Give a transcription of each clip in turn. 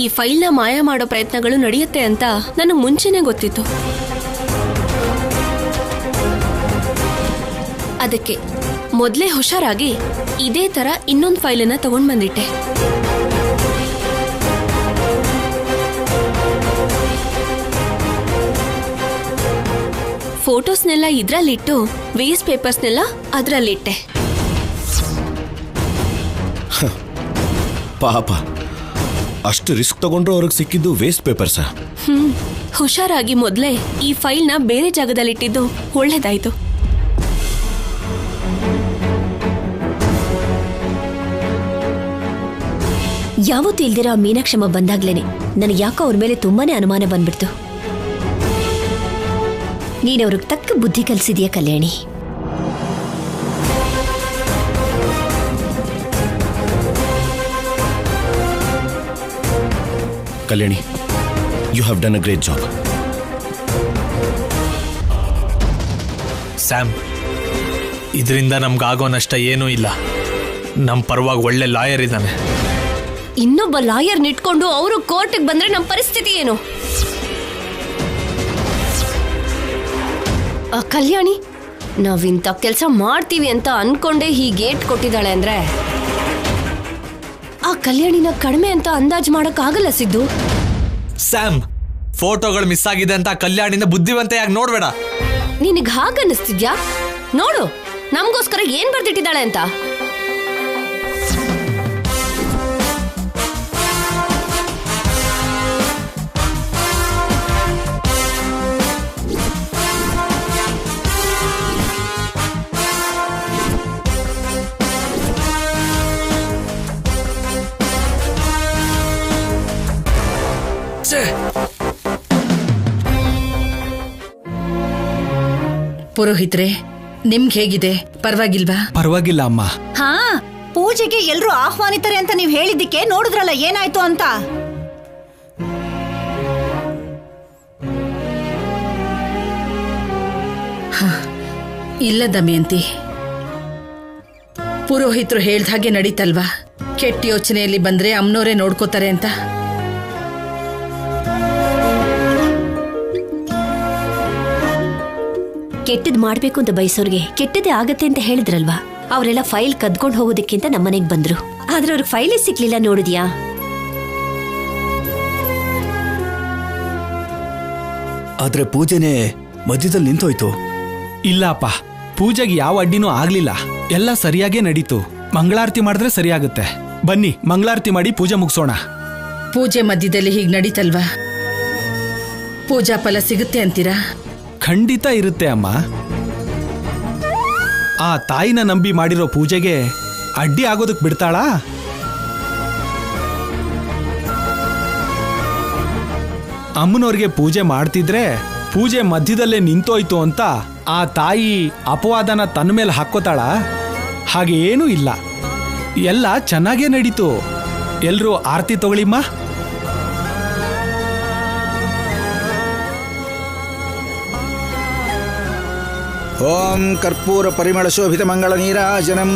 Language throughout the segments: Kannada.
ಈ ಫೈಲ್ನ ಮಾಯ ಮಾಡೋ ಪ್ರಯತ್ನಗಳು ನಡೆಯುತ್ತೆ ಅಂತ ನನಗೆ ಮುಂಚೆನೇ ಗೊತ್ತಿತ್ತು. ಅದಕ್ಕೆ ಮೊದಲೇ ಹುಷಾರಾಗಿ ಇದೇ ತರ ಇನ್ನೊಂದು ಫೈಲನ್ನ ತಗೊಂಡ್ ಬಂದಿಟ್ಟೆ. ಫೋಟೋಸ್ನೆಲ್ಲ ಇದ್ರಲ್ಲಿಟ್ಟು ವೇಸ್ಟ್ ಪೇಪರ್ಸ್ನೆಲ್ಲ ಅದ್ರಲ್ಲಿಟ್ಟೆ. ಪಾಪ, ಅಷ್ಟು ರಿಸ್ಕ್ ತಗೊಂಡ್ರು ಅವ್ರಿಗೆ ಸಿಕ್ಕಿದ್ದು ವೇಸ್ಟ್ ಪೇಪರ್ಸಾ? ಹುಷಾರಾಗಿ ಮೊದಲೇ ಈ ಫೈಲ್ನ ಬೇರೆ ಜಾಗದಲ್ಲಿಟ್ಟಿದ್ದು ಒಳ್ಳೇದಾಯ್ತು. ಯಾವತ್ತೂ ಇಲ್ದಿರೋ ಮೀನಾಕ್ಷಮ್ಮ ಬಂದಾಗ್ಲೇನೆ ನನಗೆ ಯಾಕೋ ಅವ್ರ ಮೇಲೆ ತುಂಬಾನೇ ಅನುಮಾನ ಬಂದ್ಬಿಡ್ತು. ನೀನವ್ರಿಗೆ ತಕ್ಕ ಬುದ್ಧಿ ಕಲಿಸಿದ್ಯಾ Kalyani. Kalyani, you have done a great job. Sam, ಇದರಿಂದ ನಮ್ಗಾಗೋ ನಷ್ಟ ಏನೂ ಇಲ್ಲ. ನಮ್ಮ ಪರವಾಗಿ ಒಳ್ಳೆ ಲಾಯರ್ ಇದ್ದಾನೆ. ಇನ್ನೊಬ್ಬ ಲಾಯರ್ ನಿಟ್ಕೊಂಡು ಅವರು ಕೋರ್ಟ್ಗೆ ಬಂದ್ರೆ ನಮ್ಮ ಪರಿಸ್ಥಿತಿ ಏನು? ಆ ಕಲ್ಯಾಣಿ ನಾವಿಂತ ಕೆಲಸ ಮಾಡ್ತೀವಿ ಅಂತ ಅನ್ಕೊಂಡೇ ಹೀಗೇಟ್ ಕೊಟ್ಟಿದ್ದಾಳೆ ಅಂದ್ರೆ ಆ ಕಲ್ಯಾಣಿನ ಕಡಿಮೆ ಅಂತ ಅಂದಾಜು ಮಾಡಕ್ ಆಗಲ್ಲ ಸಿದ್ದು. ಸ್ಯಾಮ್, ಫೋಟೋಗಳು ಮಿಸ್ ಆಗಿದೆ ಅಂತ ಕಲ್ಯಾಣಿನ ಬುದ್ಧಿವಂತೆಯಾಗಿ ನೋಡ್ಬೇಡ. ನಿನಗ್ ಹಾಗನ್ನಿಸ್ತಿದ್ಯಾ? ನೋಡು ನಮಗೋಸ್ಕರ ಏನ್ ಬರ್ದಿಟ್ಟಿದ್ದಾಳೆ ಅಂತ. ಪುರೋಹಿತ್ರೆ, ನಿಮ್ಗೆ ಹೇಗಿದೆ? ಪರವಾಗಿಲ್ವಾ? ಪರವಾಗಿಲ್ಲ ಅಮ್ಮ. ಹಾ, ಪೂಜೆಗೆ ಎಲ್ರು ಆಹ್ವಾನಿತರೆ ಅಂತ ನೀವ್ ಹೇಳಿದ್ದಕ್ಕೆ ನೋಡಿದ್ರಲ್ಲ ಏನಾಯ್ತು ಅಂತ. ಇಲ್ಲ ದಮಯಂತಿ, ಪುರೋಹಿತರು ಹೇಳ್ದ ಹಾಗೆ ನಡೀತಲ್ವಾ? ಕೆಟ್ಟ ಯೋಚನೆಯಲ್ಲಿ ಬಂದ್ರೆ ಅಮ್ಮನವರೇ ನೋಡ್ಕೋತಾರೆ ಅಂತ. ಕೆಟ್ಟದ್ ಮಾಡ್ಬೇಕು ಅಂತ ಬಯಸೋರ್ಗೆ ಕೆಟ್ಟದೇ ಆಗತ್ತೆ ಅಂತ ಹೇಳಿದ್ರಲ್ವಾ? ಅವರೆಲ್ಲ ಫೈಲ್ ಕದ್ಕೊಂಡು ಹೋಗೋದಕ್ಕಿಂತ ನಮ್ಮನೆಗೆ ಬಂದ್ರು. ಆದ್ರೆ ಅವ್ರಿಗೆ ಫೈಲೇ ಸಿಕ್ಲಿಲ್ಲ, ನೋಡಿದ್ಯಾ? ಆದ್ರೆ ಪೂಜೆನೆ ಮಧ್ಯದಲ್ಲಿ ನಿಂತೋಯ್ತು. ಇಲ್ಲ ಅಪ್ಪ, ಪೂಜೆಗೆ ಯಾವ ಅಡ್ಡಿನೂ ಆಗ್ಲಿಲ್ಲ. ಎಲ್ಲ ಸರಿಯಾಗೇ ನಡೀತು. ಮಂಗಳಾರತಿ ಮಾಡಿದ್ರೆ ಸರಿಯಾಗುತ್ತೆ. ಬನ್ನಿ ಮಂಗಳಾರತಿ ಮಾಡಿ ಪೂಜೆ ಮುಗಿಸೋಣ. ಪೂಜೆ ಮಧ್ಯದಲ್ಲಿ ಹೀಗೆ ನಡೀತಲ್ವಾ? ಪೂಜಾ ಫಲ ಸಿಗುತ್ತೆ ಅಂತೀರಾ? ಖಂಡಿತ ಇರುತ್ತೆ ಅಮ್ಮ. ಆ ತಾಯಿನ ನಂಬಿ ಮಾಡಿರೋ ಪೂಜೆಗೆ ಅಡ್ಡಿ ಆಗೋದಕ್ಕೆ ಬಿಡ್ತಾಳಾ? ಅಮ್ಮನವ್ರಿಗೆ ಪೂಜೆ ಮಾಡ್ತಿದ್ರೆ ಪೂಜೆ ಮಧ್ಯದಲ್ಲೇ ನಿಂತೋಯ್ತು ಅಂತ ಆ ತಾಯಿ ಅಪವಾದನ ತನ್ನ ಮೇಲೆ ಹಾಕೋತಾಳ? ಹಾಗೆ ಏನೂ ಇಲ್ಲ, ಎಲ್ಲ ಚೆನ್ನಾಗೇ ನಡೀತು. ಎಲ್ರೂ ಆರತಿ ತಗೊಳ್ಳಿಮ್ಮ. ಓಂ ಕರ್ಪೂರ ಪರಿಮಳ ಶೋಭಿತ ಮಂಗಳ ನೀರಾಜನಂ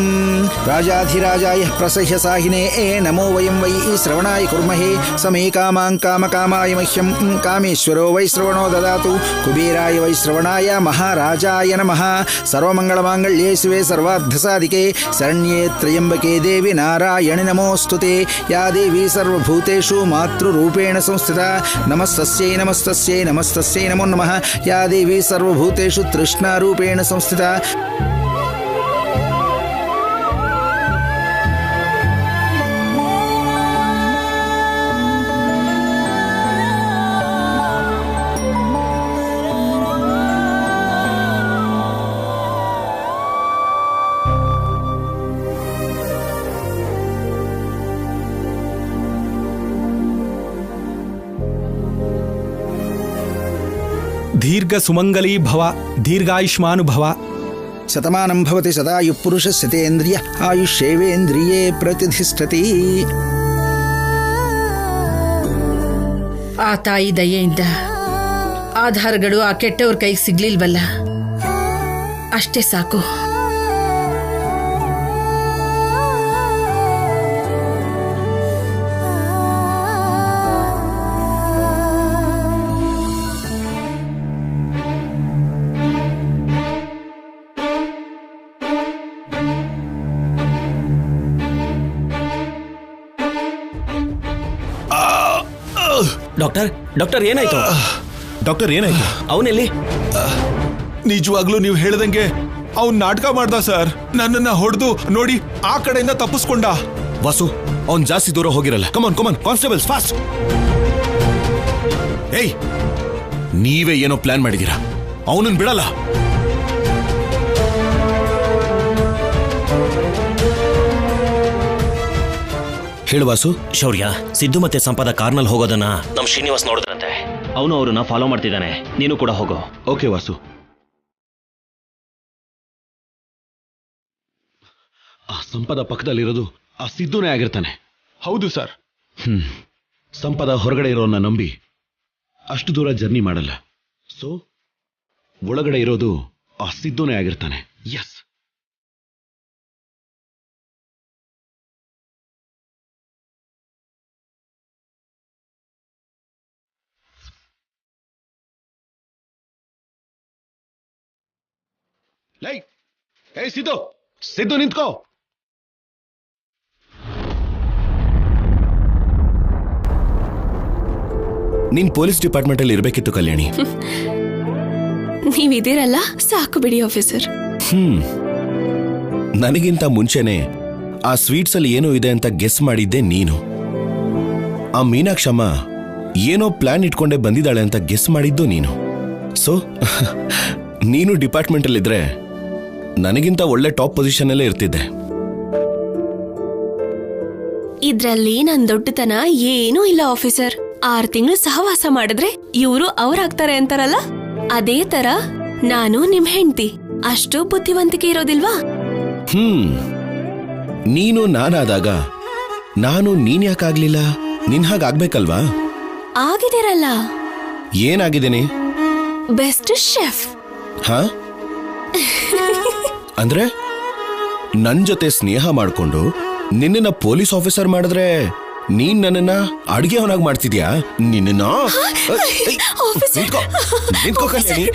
ರಾಜಾಧಿರಾಜಾಯ ಪ್ರಸಹ್ಯ ಸಾಹಿನೇ ನಮೋ ವಯಂ ವೈ ಶ್ರವಣಾಯ ಕುರ್ಮಹೇ ಸಮೇ ಕಾಮಾಂ ಕಾಮಕಾಮಾಯ ಮಹ್ಯಂ ಕಾಮೇಶ್ವರೋ ವೈ ಶ್ರವಣೋ ದದಾತು ಕುಬೇರಾಯ ವೈ ಶ್ರವಣಾಯ ಮಹಾರಾಜಾಯ ನಮಃ. ಸರ್ವಮಂಗಳಮಾಂಗಳ್ಯೇ ಶಿವೆ ಸರ್ವಾರ್ಧಸಾಧಿಕೆ ಶರಣ್ಯೇ ತ್ರ್ಯಂಬಕೆ ದೇವಿ ನಾರಾಯಣಿ ನಮೋಸ್ತುತೆ. ಯಾ ದೇವಿ ಸರ್ವಭೂತೇಷು ಮಾತೃರೂಪೇಣ ಸಂಸ್ಥಿತಾ ನಮಸ್ತಸ್ಯೈ ನಮಸ್ತಸ್ಯೈ ನಮಸ್ತಸ್ಯೈ ನಮೋ ನಮಃ. ಯಾ ದೇವಿ ಸರ್ವಭೂತೇಷು ತೃಷ್ಣಾರೂಪೇಣ ಸಂಸ್ಥಿತ. ದೀರ್ಘ ಸುಮಂಗಲೀ ಭವ, ದೀರ್ಘಾಯುಷ್ಮಾನುಭವ. ಶತಮಾನಂ ಭವತಿ ಸದಾಯು ಪುರುಷಸ್ಯತೇಂದ್ರಿಯ ಆಯುಷ್ಯೇವೇಂದ್ರಿಯೇ ಪ್ರತಿಷ್ಠತಿ. ಆ ತಾಯಿ ದಯೆಯಿಂದ ಆಧಾರಗಳು ಆ ಕೆಟ್ಟವ್ರ ಕೈಗೆ ಸಿಗ್ಲಿಲ್ವಲ್ಲ, ಅಷ್ಟೇ ಸಾಕು. ಡಾಕ್ಟರ್ ಡಾಕ್ಟರ್ ಏನಾಯ್ತು? ಡಾಕ್ಟರ್ ಏನಾಯ್ತು? ಅವನೆಲ್ಲಿ? ನಿಜವಾಗ್ಲೂ ನೀವು ಹೇಳ್ದಂಗೆ ಅವ್ನ್ ನಾಟಕ ಮಾಡ್ದ ಸರ್. ನನ್ನನ್ನ ಹೊಡೆದು ನೋಡಿ ಆ ಕಡೆಯಿಂದ ತಪ್ಪಿಸ್ಕೊಂಡ. ವಾಸು, ಅವ್ನ್ ಜಾಸ್ತಿ ದೂರ ಹೋಗಿರಲ್ಲ. ಕಮಾನ್ ಕಮಾನ್ ಕಾನ್ಸ್ಟೇಬಲ್ಸ್ ಫಾಸ್ಟ್. ಏಯ್, ನೀವೇ ಏನೋ ಪ್ಲಾನ್ ಮಾಡಿದೀರಾ, ಅವನನ್ನ ಬಿಡಲ್ಲ. ಹೇಳು ವಾಸು. ಶೌರ್ಯ, ಸಿದ್ದು ಮತ್ತೆ ಸಂಪದ ಕಾರ್ನಲ್ಲಿ ಹೋಗೋದನ್ನ ನಮ್ ಶ್ರೀನಿವಾಸ್ ನೋಡಿದ್ರಂತೆ. ಅವನು ಅವ್ರನ್ನ ಫಾಲೋ ಮಾಡ್ತಿದ್ದಾನೆ. ನೀನು ಕೂಡ ಹೋಗೋ. ಓಕೆ ವಾಸು. ಆ ಸಂಪದ ಪಕ್ಕದಲ್ಲಿರೋದು ಆ ಸಿದ್ದುನೇ ಆಗಿರ್ತಾನೆ. ಹೌದು ಸರ್. ಸಂಪದ ಹೊರಗಡೆ ಇರೋನ್ನ ನಂಬಿ ಅಷ್ಟು ದೂರ ಜರ್ನಿ ಮಾಡಲ್ಲ. ಸೊ ಒಳಗಡೆ ಇರೋದು ಆ ಸಿದ್ದುನೇ ಆಗಿರ್ತಾನೆ. ಎಸ್. ಲೈ, ಏ ಸಿದ್ದು, ಸಿದ್ದು ನಿಂತ್ಕೋ. ನೀನ್ ಪೊಲೀಸ್ ಡಿಪಾರ್ಟ್ಮೆಂಟ್ ಅಲ್ಲಿ ಇರ್ಬೇಕಿತ್ತು ಕಲ್ಯಾಣಿ. ನೀವಿದ್ದೀರಲ್ಲ ಸಾಕು ಬಿಡಿ ಆಫೀಸರ್. ನನಗಿಂತ ಮುಂಚೆನೆ ಆ ಸ್ವೀಟ್ಸ್ ಅಲ್ಲಿ ಏನೋ ಇದೆ ಅಂತ ಗೆಸ್ ಮಾಡಿದ್ದೆ ನೀನು. ಆ ಮೀನಾಕ್ಷಮ್ಮ ಏನೋ ಪ್ಲಾನ್ ಇಟ್ಕೊಂಡೆ ಬಂದಿದ್ದಾಳೆ ಅಂತ ಗೆಸ್ ಮಾಡಿದ್ದು ನೀನು. ಸೊ ನೀನು ಡಿಪಾರ್ಟ್ಮೆಂಟ್ ಅಲ್ಲಿದ್ರೆ ನನಗಿಂತ ಒಳ್ಳೆ ಟಾಪ್ ಪೊಸಿಷನ್ ಅಲ್ಲೇ ಇರ್ತಿದ್ದೆ. ಇದ್ರಲ್ಲಿ ನನ್ ದೊಡ್ಡತನ ಏನೂ ಇಲ್ಲ ಆಫೀಸರ್. 6 ತಿಂಗಳು ಸಹವಾಸ ಮಾಡಿದ್ರೆ ಇವರು ಅವ್ರಾಗ್ತಾರೆ ಅಂತಾರಲ್ಲ, ಅದೇ ತರ ನಾನು ನಿಮ್ ಹೆಂಡತಿ. ಅಷ್ಟು ಬುದ್ಧಿವಂತಿಕೆ ಇರೋದಿಲ್ವಾ? ನೀನು ನಾನಾದಾಗ ನಾನು ನೀನ್ ಯಾಕಾಗ್ಲಿಲ್ಲ? ನಿನ್ ಹಾಗಾಗ್ಬೇಕಲ್ವಾ? ಆಗಿದಿರಲ್ಲ. ಏನಾಗಿದ್ದೇನೆ? Best chef. ಹಾ? ಅಂದ್ರೆ ನನ್ ಜೊತೆ ಸ್ನೇಹ ಮಾಡ್ಕೊಂಡು ನಿನ್ನ ಪೊಲೀಸ್ ಆಫೀಸರ್ ಮಾಡಿದ್ರೆ ನೀನ್ ನನ್ನನ್ನ ಅಡ್ಗೆ ಅವನಾಗಿ ಮಾಡ್ತಿದ್ಯಾ? ನಿನ್ನ ನಿಂತ್ಕೋ ಕಲ್ಯಾಣಿ.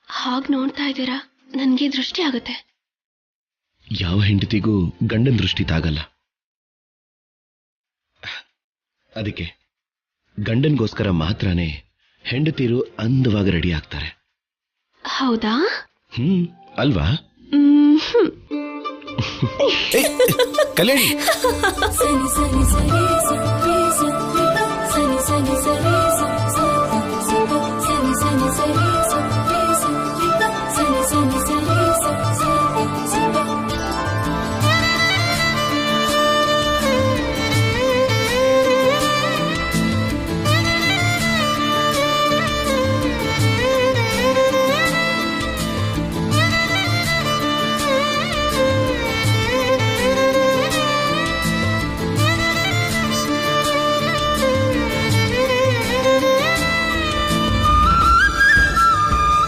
ಹಾಗ್ ನೋಡ್ತಾ ಇದ್ದೀರಾ, ನನ್ಗೆ ದೃಷ್ಟಿ ಆಗುತ್ತೆ. ಯಾವ ಹೆಂಡತಿಗೂ ಗಂಡನ ದೃಷ್ಟಿ ತಾಗಲ್ಲ. ಅದಕ್ಕೆ ಗಂಡನ್ಗೋಸ್ಕರ ಮಾತ್ರನೇ ಹೆಂಡತಿರು ಅಂದವಾಗಿ ರೆಡಿ ಆಗ್ತಾರೆ. ಹೌದಾ? ಅಲ್ವಾ? ಕಲ್ಯಾಣಿ,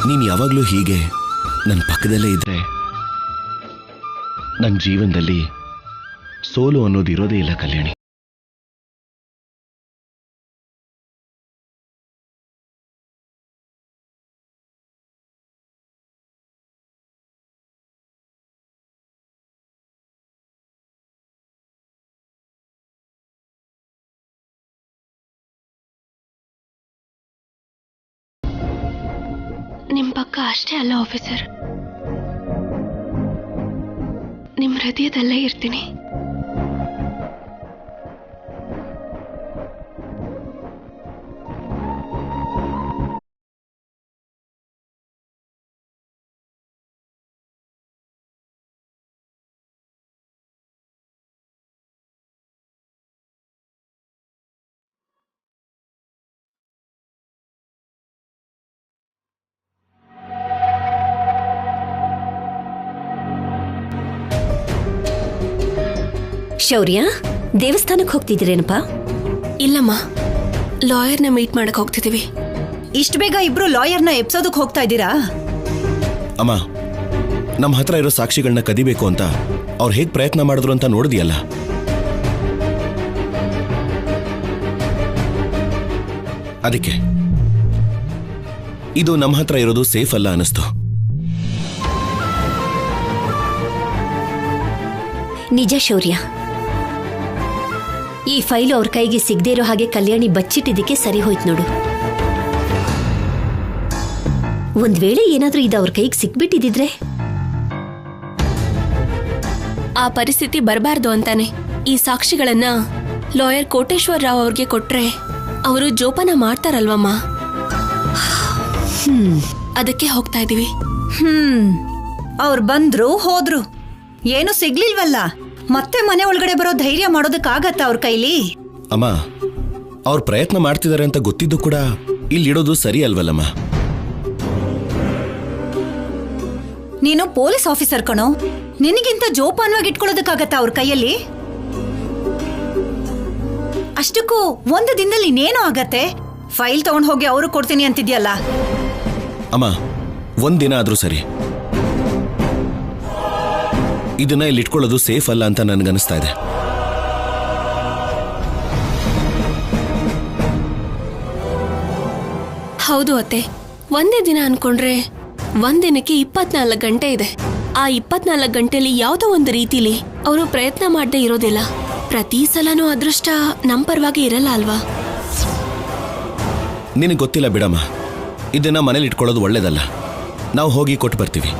ನೀನ್ ಯಾವಾಗ್ಲೂ ಹೀಗೆ ನನ್ನ ಪಕ್ಕದಲ್ಲೇ ಇದ್ರೆ ನನ್ನ ಜೀವನದಲ್ಲಿ ಸೋಲು ಅನ್ನೋದು ಇರೋದೇ ಇಲ್ಲ ಕಲ್ಯಾಣಿ. ನಿಮ್ ಪಕ್ಕ ಅಷ್ಟೇ ಅಲ್ಲ ಆಫೀಸರ್, ನಿಮ್ ಹೃದಯದಲ್ಲೇ ಇರ್ತೀನಿ. ಶೌರ್ಯ, ದೇವಸ್ಥಾನಕ್ಕೆ ಹೋಗ್ತಿದ್ದೀರೇನಪ್ಪ? ಇಲ್ಲಮ್ಮ, ಲಾಯರ್ನ ಮೀಟ್ ಮಾಡಕ್ ಹೋಗ್ತಿದೀವಿ. ಇಷ್ಟು ಬೇಗ ಇಬ್ರು ಲಾಯರ್ನ ಎಪ್ಸೋದಕ್ ಹೋಗ್ತಾ ಇದ್ದೀರಾ? ಅಮ್ಮ, ನಮ್ಮ ಹತ್ರ ಇರೋ ಸಾಕ್ಷಿಗಳನ್ನ ಕದಿಬೇಕು ಅಂತ ಅವ್ರು ಹೇಗ್ ಪ್ರಯತ್ನ ಮಾಡಿದ್ರು ಅಂತ ನೋಡಿದ್ಯಲ್ಲ. ಅದಕ್ಕೆ ಇದು ನಮ್ಮ ಹತ್ರ ಇರೋದು ಸೇಫ್ ಅಲ್ಲ ಅನಿಸ್ತು. ನಿಜ ಶೌರ್ಯ, ಈ ಫೈಲು ಅವ್ರ ಕೈಗೆ ಸಿಗದೇ ಇರೋ ಹಾಗೆ ಕಲ್ಯಾಣಿ ಬಚ್ಚಿಟ್ಟಿದ್ದಕ್ಕೆ ಸರಿ ಹೋಯ್ತು ನೋಡು. ಒಂದ್ ವೇಳೆ ಏನಾದ್ರೂ ಇದು ಅವ್ರ ಕೈಗೆ ಸಿಕ್ಬಿಟ್ಟಿದ್ರೆ ಆ ಪರಿಸ್ಥಿತಿ ಬರಬಾರ್ದು ಅಂತಾನೆ ಈ ಸಾಕ್ಷಿಗಳನ್ನ ಲಾಯರ್ ಕೋಟೇಶ್ವರ ರಾವ್ ಅವ್ರಿಗೆ ಕೊಟ್ರೆ ಅವರು ಜೋಪಾನ ಮಾಡ್ತಾರಲ್ವಮ್ಮ. ಅದಕ್ಕೆ ಹೋಗ್ತಾ ಇದೀವಿ. ಅವ್ರು ಬಂದ್ರು ಹೋದ್ರು, ಏನು ಸಿಗ್ಲಿಲ್ವಲ್ಲ, ಮತ್ತೆ ಮನೆ ಒಳಗಡೆ ಬರೋ ಧೈರ್ಯ ಮಾಡೋದಕ್ಕಾಗತ್ತ ಅವ್ರ ಕೈಲಿ? ಅಮ್ಮ, ಅವ್ರು ಪ್ರಯತ್ನ ಮಾಡ್ತಿದ್ದಾರೆ ಅಂತ ಗೊತ್ತಿದ್ದು ಕೂಡ ಇಲ್ಲಿಡೋದು ಸರಿ ಅಲ್ವಲ್ಲಮ್ಮ. ನೀನು ಪೊಲೀಸ್ ಆಫೀಸರ್ ಕಣೋ, ನಿನಗಿಂತ ಜೋಪಾನವಾಗಿ ಇಟ್ಕೊಳ್ಳೋದಕ್ಕಾಗತ್ತ ಅವ್ರ ಕೈಯಲ್ಲಿ? ಅಷ್ಟಕ್ಕೂ ಒಂದು ದಿನದಲ್ಲಿ ಇನ್ನೇನು ಆಗತ್ತೆ? ಫೈಲ್ ತಗೊಂಡ್ ಹೋಗಿ ಅವರು ಕೊಡ್ತೀನಿ ಅಂತಿದ್ಯಲ್ಲ. ಅಮ್ಮ, ಒಂದಿನ ಆದ್ರೂ ಸರಿ, ಇದನ್ನ ಇಲ್ಲಿ ಇಟ್ಕೊಳ್ಳೋದು ಸೇಫ್ ಅಲ್ಲ ಅಂತ ನನ್ಗನ್ನಿಸ್ತಾ ಇದೆ. ಹೌದು ಅತ್ತೆ, ಒಂದೇ ದಿನ ಅನ್ಕೊಂಡ್ರೆ ಒಂದಿನಕ್ಕೆ 24 ಗಂಟೆ ಇದೆ. ಆ 24 ಗಂಟೆಲಿ ಯಾವುದೋ ಒಂದು ರೀತಿಲಿ ಅವರು ಪ್ರಯತ್ನ ಮಾಡದೆ ಇರೋದಿಲ್ಲ. ಪ್ರತಿ ಸಲನೂ ಅದೃಷ್ಟ ನಮ್ ಪರವಾಗಿ ಇರಲ್ಲ ಅಲ್ವಾ? ನಿನಗೆ ಗೊತ್ತಿಲ್ಲ ಬಿಡಮ್ಮ, ಇದನ್ನ ಮನೇಲಿ ಇಟ್ಕೊಳ್ಳೋದು ಒಳ್ಳೇದಲ್ಲ. ನಾವು ಹೋಗಿ ಕೊಟ್ಟು ಬರ್ತೀವಿ.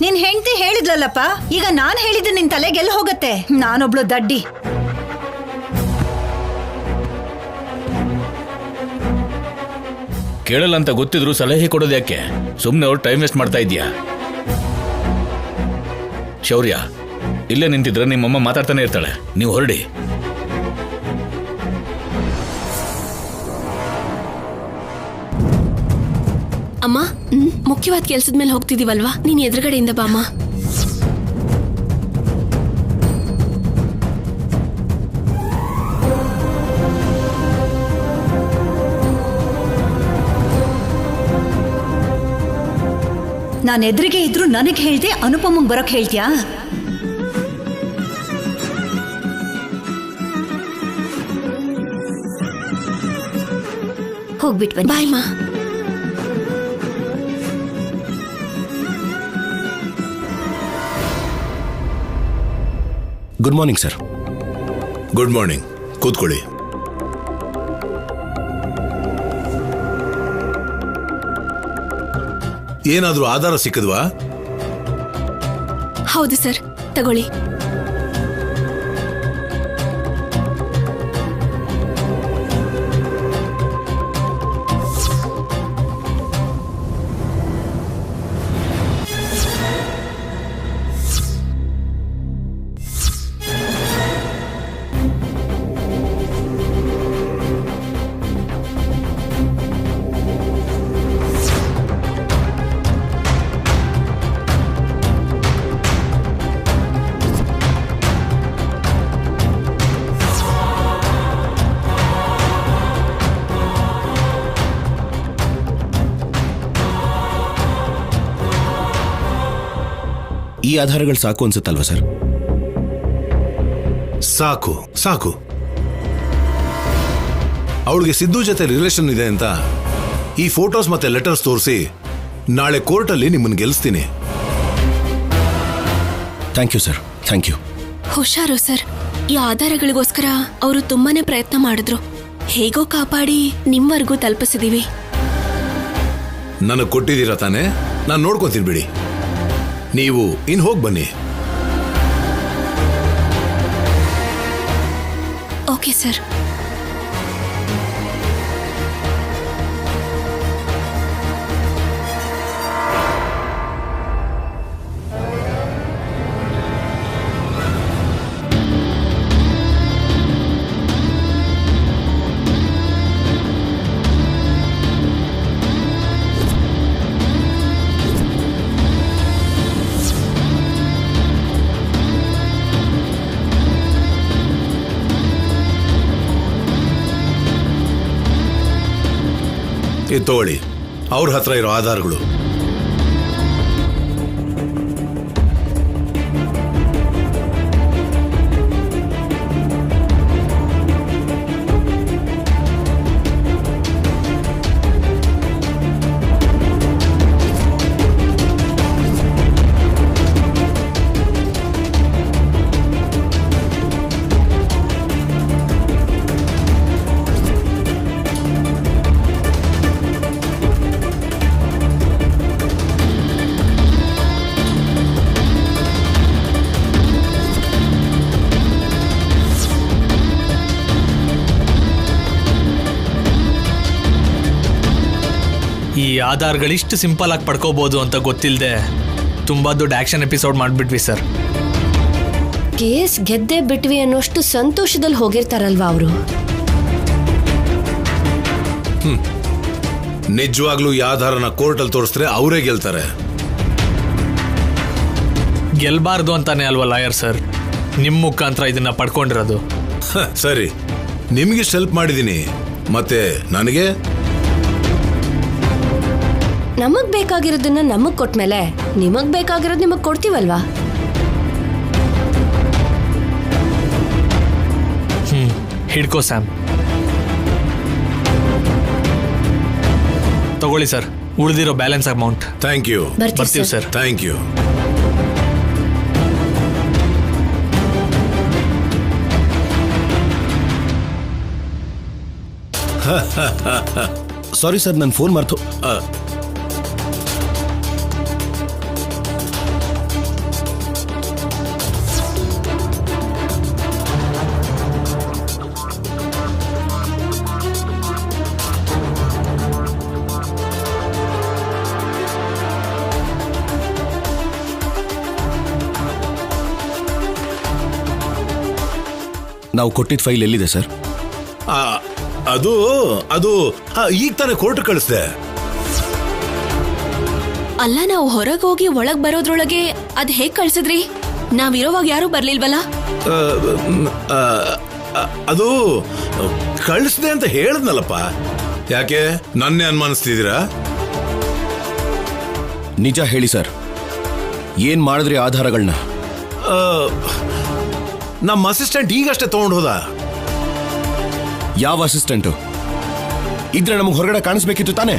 ನಿನ್ ಹೆಂಡತಿ ಹೇಳಿದ್ಲಲ್ಲಪ್ಪ, ಈಗ ನಾನ್ ಹೇಳಿದ್ರೆ ನಿನ್ ತಲೆಗೆಲ್ಲ ಹೋಗತ್ತೆ? ನಾನೊಬ್ಳು ದಡ್ಡಿ. ಕೇಳಲ್ಲ ಅಂತ ಗೊತ್ತಿದ್ರು ಸಲಹೆ ಕೊಡೋದು ಯಾಕೆ? ಸುಮ್ಮನೆ ಅವ್ರು ಟೈಮ್ ವೇಸ್ಟ್ ಮಾಡ್ತಾ ಇದೀಯಾ? ಶೌರ್ಯ, ಇಲ್ಲೇ ನಿಂತಿದ್ರೆ ನಿಮ್ಮಮ್ಮ ಮಾತಾಡ್ತಾನೆ ಇರ್ತಾಳೆ, ನೀವು ಹೊರಡಿ. ಅಮ್ಮ, ಮುಖ್ಯವಾದ ಕೆಲ್ಸದ ಮೇಲೆ ಹೋಗ್ತಿದೀವಲ್ವಾ, ನೀನ್ ಎದುರುಗಡೆಯಿಂದ ಬಾಮ್ಮ. ನಾನು ಎದುರಿಗೆ ಇದ್ರು ನನಗೆ ಹೇಳ್ದೆ ಅನುಪಮಂಗ್ ಬರಕ್ ಹೇಳ್ತೀಯಾ? ಹೋಗ್ಬಿಟ್ ಬನ್ನಿ. ಬಾಯ್ ಮಾ. Good morning sir. Good morning, ಕೂತ್ಕೊಳ್ಳಿ. ಏನಾದ್ರೂ ಆಧಾರ ಸಿಕ್ಕದ್ವಾ? ಹೌದು ಸರ್, ತಗೊಳ್ಳಿ. ಈ ಆಧಾರಗಳು ಸಾಕು ಅನ್ಸುತ್ತಲ್ವಾ ಸರ್? ಸಾಕು ಸಾಕು. ಅವಳಿಗೆ ಸಿದ್ದು ಜೊತೆ ರಿಲೇಷನ್ ಇದೆ ಅಂತ ಈ ಫೋಟೋಸ್ ಮತ್ತೆ ಲೆಟರ್ಸ್ ತೋರಿಸಿ ನಾಳೆ ಕೋರ್ಟಲ್ಲಿ ನಿಮ್ಮನ್ನು ಗೆಲ್ಲಿಸ್ತೀನಿ. Thank you sir, thank you. ಹುಷಾರು ಸರ್, ಈ ಆಧಾರಗಳಿಗೋಸ್ಕರ ಅವರು ತುಂಬಾನೇ ಪ್ರಯತ್ನ ಮಾಡಿದ್ರು. ಹೇಗೋ ಕಾಪಾಡಿ ನಿಮ್ವರೆಗೂ ತಲುಪಿಸಿದೀವಿ. ನನಗೆ ಕೊಟ್ಟಿದ್ದೀರಾ ತಾನೆ, ನಾನು ನೋಡ್ಕೊತೀನಿ ಬಿಡಿ. ನೀವು ಇನ್ ಹೋಗಿ ಬನ್ನಿ. Okay sir. ಇದು ತಗೊಳ್ಳಿ, ಅವ್ರ ಹತ್ರ ಇರೋ ಆಧಾರಗಳು. ಈ ಆಧಾರ್ಗಳಿಷ್ಟು ಸಿಂಪಲ್ ಆಗಿ ಪಡ್ಕೋಬಹುದು ಅಂತ ಗೊತ್ತಿಲ್ಲದೆ ತುಂಬಾ ದೊಡ್ಡ ಆಕ್ಷನ್ ಎಪಿಸೋಡ್ ಮಾಡಿಬಿಟ್ವಿ ಸರ್. ಕೇಸ್ ಗೆದ್ದೆ ಬಿಟ್ವಿ ಅನ್ನೋಷ್ಟು ಸಂತೋಷದಲ್ಲಿ ಹೋಗಿರ್ತಾರಲ್ವಾ ಅವರು. ನಿಜವಾಗ್ಲೂ ಈ ಆಧಾರನ ಕೋರ್ಟಲ್ಲಿ ತೋರಿಸಿದ್ರೆ ಅವರೇ ಗೆಲ್ತಾರೆ. ಗೆಲ್ಬಾರ್ದು ಅಂತಾನೆ ಅಲ್ವಾ ಲಾಯರ್ ಸರ್ ನಿಮ್ಮ ಮುಖಾಂತರ ಇದನ್ನ ಪಡ್ಕೊಂಡಿರೋದು. ಸರಿ, ನಿಮ್ಗೆ ಹೆಲ್ಪ್ ಮಾಡಿದೀನಿ, ಮತ್ತೆ ನನಗೆ ನಮಗ್ ಬೇಕಾಗಿರೋದನ್ನ ನಮಗ್ ಕೊಟ್ಮೇಲೆ ನಿಮಗ್ ಬೇಕಾಗಿರೋದು ನಿಮಗ್ ಕೊಡ್ತೀವಲ್ವಾ. ಹಿಡ್ಕೋ ಸ್ಯಾಮ್. ತಗೊಳ್ಳಿ ಸರ್ ಉಳಿದಿರೋ ಬ್ಯಾಲೆನ್ಸ್ ಅಮೌಂಟ್. Thank you. ಬರ್ತೀವಿ sir. Thank you. Sorry sir, ನನ್ನ ಫೋನ್ ಮರ್ತು. ನಾವು ಕೊಟ್ಟಿದ್ದ ಫೈಲ್ ಎಲ್ಲಿದೆ ಸರ್? ಅದು ಅದು ಈಗ ತಾನೇ ಕೋರ್ಟ್ ಕಳಿಸ್ದೆ. ಅಲ್ಲ, ನಾವು ಹೊರಗೆ ಹೋಗಿ ಒಳಗ್ ಬರೋದ್ರೊಳಗೆ ಅದ್ ಹೇಗ್ ಕಳ್ಸಿದ್ರಿ? ನಾವಿರೋವಾಗ ಯಾರು ಬರ್ಲಿಲ್ವಲ್ಲ? ಅದು ಕಳಿಸ್ದೆ ಅಂತ ಹೇಳದ್ನಲ್ಲಪ್ಪ. ಯಾಕೆ ನನ್ನೇ ಅನುಮಾನಿಸ್ತಿದ್ದೀರಾ? ನಿಜ ಹೇಳಿ ಸರ್, ಏನ್ ಮಾಡಿದ್ರಿ ಆಧಾರಗಳನ್ನ? ನಮ್ಮ ಅಸಿಸ್ಟೆಂಟ್ ಈಗಷ್ಟೇ ತಗೊಂಡು ಹೋದ. ಯಾವ ಅಸಿಸ್ಟೆಂಟು? ಇದ್ರೆ ನಮಗೆ ಹೊರಗಡೆ ಕಾಣಿಸ್ಬೇಕಿತ್ತು ತಾನೇ.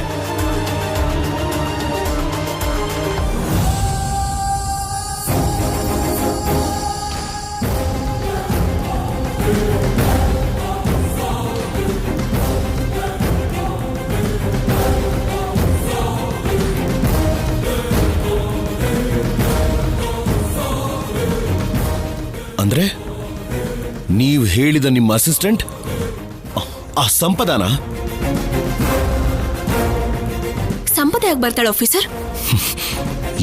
ಅಂದ್ರೆ ನೀವು ಹೇಳಿದ ನಿಮ್ಮ ಅಸಿಸ್ಟೆಂಟ್ ಆ ಸಂಪದಾನ? ಸಂಪದ ಯಾಕೆ ಬರ್ತಾಳೆ ಆಫೀಸರ್?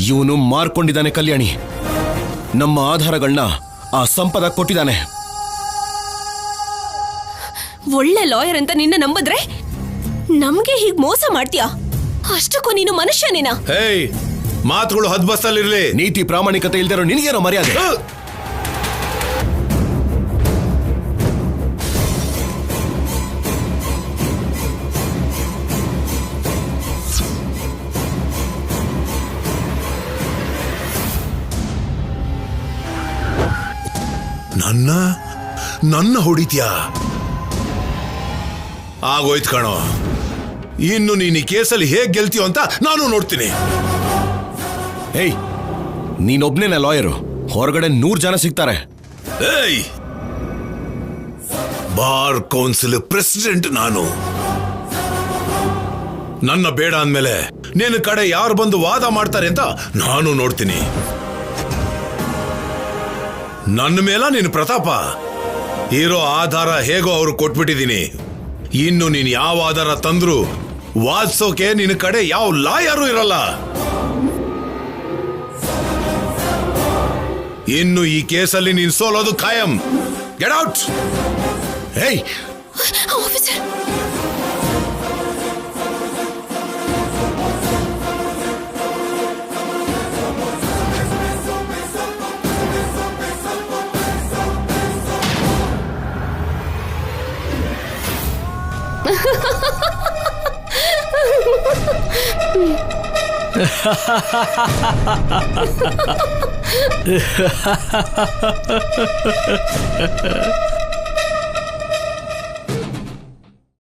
ಇವನು ಮಾರ್ಕೊಂಡಿದ್ದಾನೆ ಕಲ್ಯಾಣಿ. ನಮ್ಮ ಆಧಾರಗಳನ್ನ ಆ ಸಂಪದ ಕೊಟ್ಟಿದ್ದಾನೆ. ಒಳ್ಳೆ ಲಾಯರ್ ಅಂತ ನಿನ್ನ ನಂಬಿದ್ರೆ ನಮ್ಗೆ ಹೀಗ್ ಮೋಸ ಮಾಡ್ತೀಯಾ? ಅಷ್ಟಕ್ಕೂ ನೀನು ಮನುಷ್ಯನೇನಾ? ಹೇಯ್, ಮಾತುಗಳು ಹದ್ಬಸ್ತಲ್ಲಿರ್ಲಿ. ನೀತಿ ಪ್ರಾಮಾಣಿಕತೆ ಇಲ್ದಿರೋ ನಿನಗೇನೋ ಮರ್ಯಾದೆ? ನನ್ನ ಹೊಡಿತ್ಯಾ? ಆಗೋಯ್ತು ಕಣೋ. ಇನ್ನು ನೀನು ಈ ಕೇಸಲ್ಲಿ ಹೇಗ್ ಗೆಲ್ತೀಯೋ ಅಂತ ನಾನು ನೋಡ್ತೀನಿ. ಏಯ್, ನೀನೊಬ್ನೇನ ಲಾಯರು? ಹೊರಗಡೆ 100 ಜನ ಸಿಗ್ತಾರೆ. ಏಯ್, ಬಾರ್ ಕೌನ್ಸಿಲ್ ಪ್ರೆಸಿಡೆಂಟ್ ನಾನು. ನನ್ನ ಬೇಡ ಅಂದ್ಮೇಲೆ ನಿನ್ನ ಕಡೆ ಯಾರು ಬಂದು ವಾದ ಮಾಡ್ತಾರೆ ಅಂತ ನಾನು ನೋಡ್ತೀನಿ. ನನ್ನ ಮೇಲ ನಿನ್ನ ಪ್ರತಾಪ. ಇರೋ ಆಧಾರ ಹೇಗೋ ಅವ್ರು ಕೊಟ್ಬಿಟ್ಟಿದ್ದೀನಿ. ಇನ್ನು ನೀನು ಯಾವ ಆಧಾರ ತಂದ್ರು ವಾದಿಸೋಕೆ ನಿನ್ನ ಕಡೆ ಯಾವ ಲಾಯರು ಇರಲ್ಲ. ಇನ್ನು ಈ ಕೇಸಲ್ಲಿ ನೀನು ಸೋಲೋದು ಖಾಯಂ. Get out. ಹೇಯ್ ಆಫೀಸರ್,